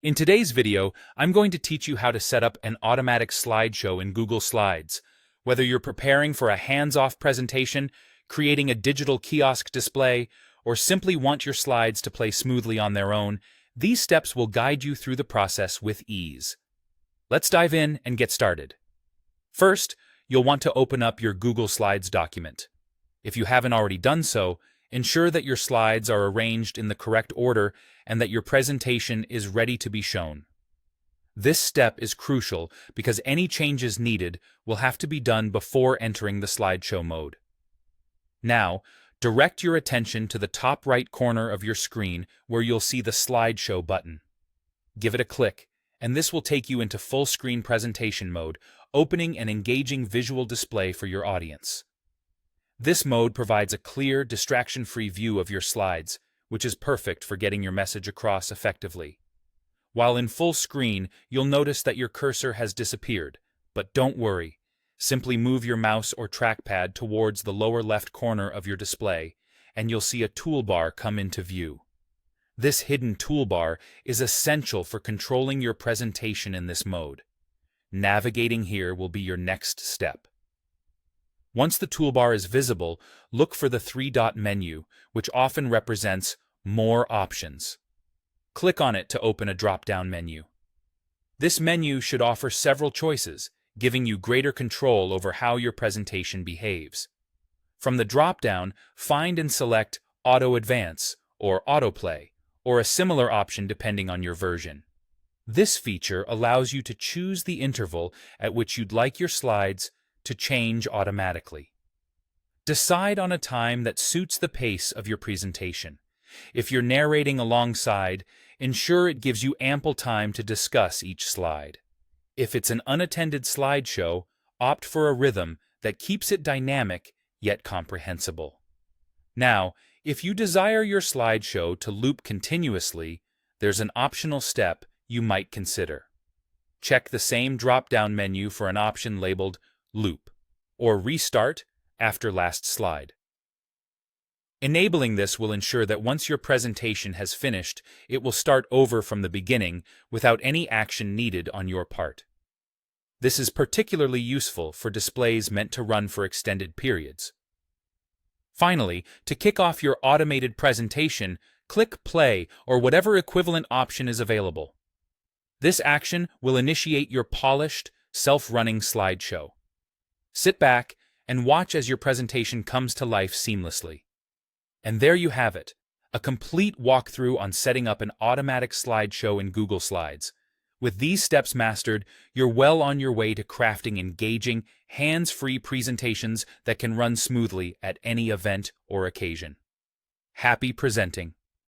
In today's video, I'm going to teach you how to set up an automatic slideshow in Google Slides. Whether you're preparing for a hands-off presentation, creating a digital kiosk display, or simply want your slides to play smoothly on their own, these steps will guide you through the process with ease. Let's dive in and get started. First, you'll want to open up your Google Slides document. If you haven't already done so, ensure that your slides are arranged in the correct order and that your presentation is ready to be shown. This step is crucial because any changes needed will have to be done before entering the slideshow mode. Now, direct your attention to the top right corner of your screen where you'll see the slideshow button. Give it a click, and this will take you into full screen presentation mode, opening an engaging visual display for your audience. This mode provides a clear, distraction-free view of your slides, which is perfect for getting your message across effectively. While in full screen, you'll notice that your cursor has disappeared, but don't worry. Simply move your mouse or trackpad towards the lower left corner of your display, and you'll see a toolbar come into view. This hidden toolbar is essential for controlling your presentation in this mode. Navigating here will be your next step. Once the toolbar is visible, look for the three-dot menu, which often represents More Options. Click on it to open a drop-down menu. This menu should offer several choices, giving you greater control over how your presentation behaves. From the drop-down, find and select Auto Advance or Autoplay, or a similar option depending on your version. This feature allows you to choose the interval at which you'd like your slides to change automatically. Decide on a time that suits the pace of your presentation. If you're narrating alongside, ensure it gives you ample time to discuss each slide. If it's an unattended slideshow, opt for a rhythm that keeps it dynamic yet comprehensible. Now, if you desire your slideshow to loop continuously, there's an optional step you might consider. Check the same drop-down menu for an option labeled Loop, or Restart after last slide. Enabling this will ensure that once your presentation has finished, it will start over from the beginning without any action needed on your part. This is particularly useful for displays meant to run for extended periods. Finally, to kick off your automated presentation, click Play or whatever equivalent option is available. This action will initiate your polished, self-running slideshow. Sit back and watch as your presentation comes to life seamlessly. And there you have it, a complete walkthrough on setting up an automatic slideshow in Google Slides. With these steps mastered, you're well on your way to crafting engaging, hands-free presentations that can run smoothly at any event or occasion. Happy presenting!